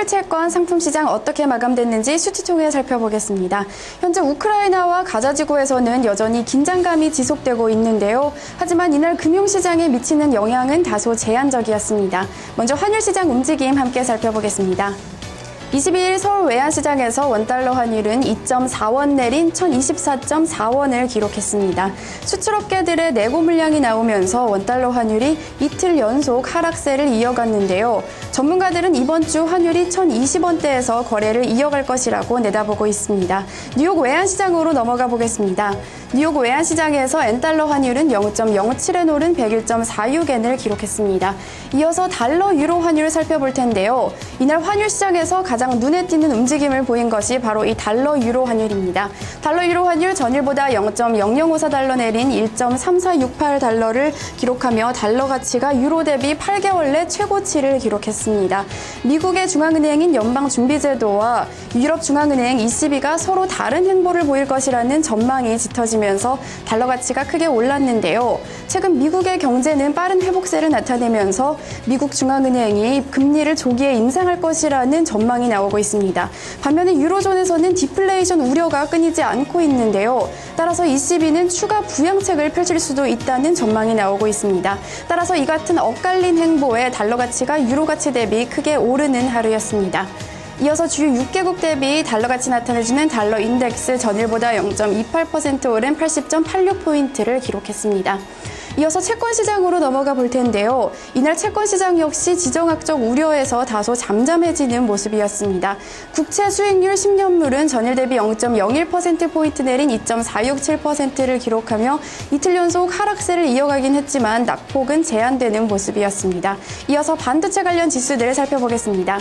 채권 상품 시장 어떻게 마감됐는지 수치 통해 살펴보겠습니다. 현재 우크라이나와 가자 지구에서는 여전히 긴장감이 지속되고 있는데요. 하지만 이날 금융시장에 미치는 영향은 다소 제한적이었습니다. 먼저 환율 시장 움직임 함께 살펴보겠습니다. 22일 서울 외환시장에서 원달러 환율은 2.4원 내린 1024.4원을 기록했습니다. 수출업계들의 내고 물량이 나오면서 원달러 환율이 이틀 연속 하락세를 이어갔는데요. 전문가들은 이번 주 환율이 1020원대에서 거래를 이어갈 것이라고 내다보고 있습니다. 뉴욕 외환시장으로 넘어가 보겠습니다. 뉴욕 외환시장에서 엔달러 환율은 0.07엔 오른 101.46엔을 기록했습니다. 이어서 달러 유로 환율을 살펴볼 텐데요. 이날 환율 시장에서 가장 눈에 띄는 움직임을 보인 것이 바로 이 달러 유로 환율입니다. 달러 유로 환율 전일보다 0.0054달러 내린 1.3468달러를 기록하며 달러 가치가 유로 대비 8개월 내 최고치를 기록했습니다. 미국의 중앙은행인 연방준비제도와 유럽 중앙은행 ECB가 서로 다른 행보를 보일 것이라는 전망이 짙어지면서 달러 가치가 크게 올랐는데요. 최근 미국의 경제는 빠른 회복세를 나타내면서 미국 중앙은행이 금리를 조기에 인상할 것이라는 전망이 나오고 있습니다. 반면에 유로존에서는 디플레이션 우려가 끊이지 않고 있는데요. 따라서 ECB는 추가 부양책을 펼칠 수도 있다는 전망이 나오고 있습니다. 따라서 이 같은 엇갈린 행보에 달러 가치가 유로 가치 대비 크게 오르는 하루였습니다. 이어서 주요 6개국 대비 달러 가치 나타내주는 달러 인덱스 전일보다 0.28% 오른 80.86포인트를 기록했습니다. 이어서 채권 시장으로 넘어가 볼 텐데요. 이날 채권 시장 역시 지정학적 우려에서 다소 잠잠해지는 모습이었습니다. 국채 수익률 10년물은 전일 대비 0.01%포인트 내린 2.467%를 기록하며 이틀 연속 하락세를 이어가긴 했지만 낙폭은 제한되는 모습이었습니다. 이어서 반도체 관련 지수들을 살펴보겠습니다.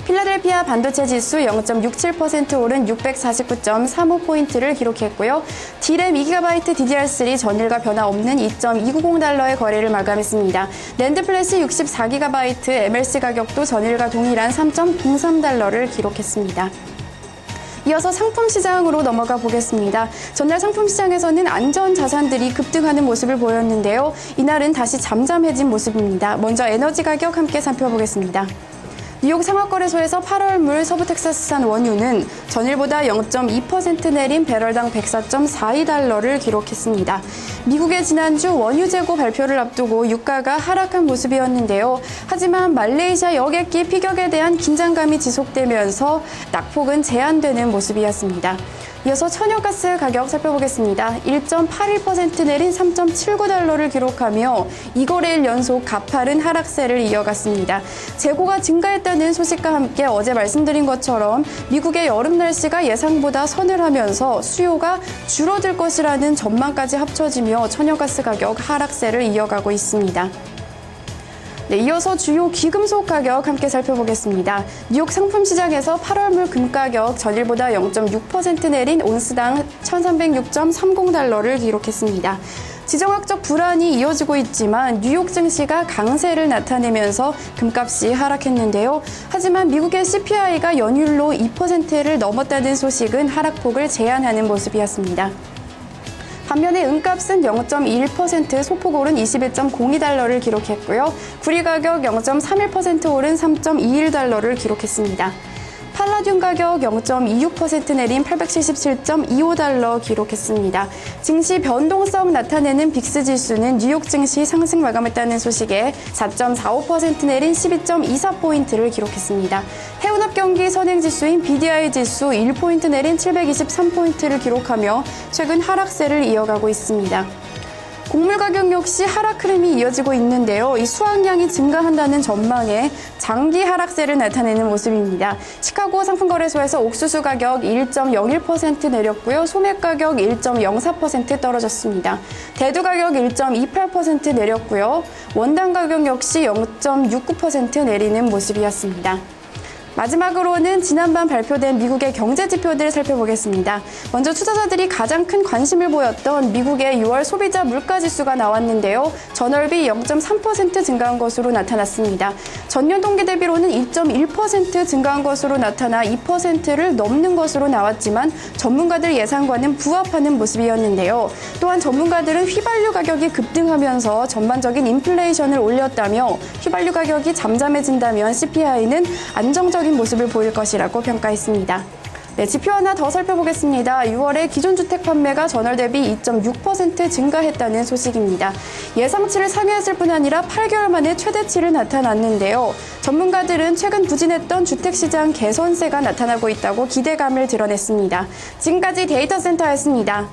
필라델피아 반도체 지수 0.67% 오른 649.35포인트를 기록했고요. D램 2GB DDR3 전일과 변화 없는 2.290달러의 거래를 마감했습니다. 낸드 플래시 64GB MLC 가격도 전일과 동일한 3.03달러를 기록했습니다. 이어서 상품 시장으로 넘어가 보겠습니다. 전날 상품 시장에서는 안전 자산들이 급등하는 모습을 보였는데요. 이날은 다시 잠잠해진 모습입니다. 먼저 에너지 가격 함께 살펴보겠습니다. 뉴욕 상업거래소에서 8월물 서부텍사스산 원유는 전일보다 0.2% 내린 배럴당 104.42달러를 기록했습니다. 미국의 지난주 원유 재고 발표를 앞두고 유가가 하락한 모습이었는데요. 하지만 말레이시아 여객기 피격에 대한 긴장감이 지속되면서 낙폭은 제한되는 모습이었습니다. 이어서 천연가스 가격 살펴보겠습니다. 1.81% 내린 3.79달러를 기록하며 2거래일 연속 가파른 하락세를 이어갔습니다. 재고가 증가했다는 소식과 함께 어제 말씀드린 것처럼 미국의 여름 날씨가 예상보다 서늘하면서 수요가 줄어들 것이라는 전망까지 합쳐지며 천연가스 가격 하락세를 이어가고 있습니다. 네, 이어서 주요 귀금속 가격 함께 살펴보겠습니다. 뉴욕 상품 시장에서 8월물 금 가격 전일보다 0.6% 내린 온스당 1,306.30달러를 기록했습니다. 지정학적 불안이 이어지고 있지만 뉴욕 증시가 강세를 나타내면서 금값이 하락했는데요. 하지만 미국의 CPI가 연율로 2%를 넘었다는 소식은 하락폭을 제한하는 모습이었습니다. 반면에 은값은 0.21% 소폭 오른 21.02달러를 기록했고요. 구리 가격 0.31% 오른 3.21달러를 기록했습니다. 팔라듐 가격 0.26% 내린 877.25달러 기록했습니다. 증시 변동성 나타내는 빅스 지수는 뉴욕 증시 상승 마감했다는 소식에 4.45% 내린 12.24포인트를 기록했습니다. 해운업 경기 선행지수인 BDI 지수 1포인트 내린 723포인트를 기록하며 최근 하락세를 이어가고 있습니다. 곡물 가격 역시 하락 흐름이 이어지고 있는데요. 이 수확량이 증가한다는 전망에 장기 하락세를 나타내는 모습입니다. 시카고 상품거래소에서 옥수수 가격 1.01% 내렸고요. 소맥 가격 1.04% 떨어졌습니다. 대두 가격 1.28% 내렸고요. 원당 가격 역시 0.69% 내리는 모습이었습니다. 마지막으로는 지난밤 발표된 미국의 경제 지표들을 살펴보겠습니다. 먼저 투자자들이 가장 큰 관심을 보였던 미국의 6월 소비자 물가지수가 나왔는데요. 전월비 0.3% 증가한 것으로 나타났습니다. 전년 동기 대비로는 2.1% 증가한 것으로 나타나 2%를 넘는 것으로 나왔지만 전문가들 예상과는 부합하는 모습이었는데요. 또한 전문가들은 휘발유 가격이 급등하면서 전반적인 인플레이션을 올렸다며 휘발유 가격이 잠잠해진다면 CPI는 안정적인 긍정적인 모습을 보일 것이라고 평가했습니다. 네, 지표 하나 더 살펴보겠습니다. 6월에 기존 주택 판매가 전월 대비 2.6% 증가했다는 소식입니다. 예상치를 상회했을 뿐 아니라 8개월 만에 최대치를 나타났는데요. 전문가들은 최근 부진했던 주택시장 개선세가 나타나고 있다고 기대감을 드러냈습니다. 지금까지 데이터 센터였습니다.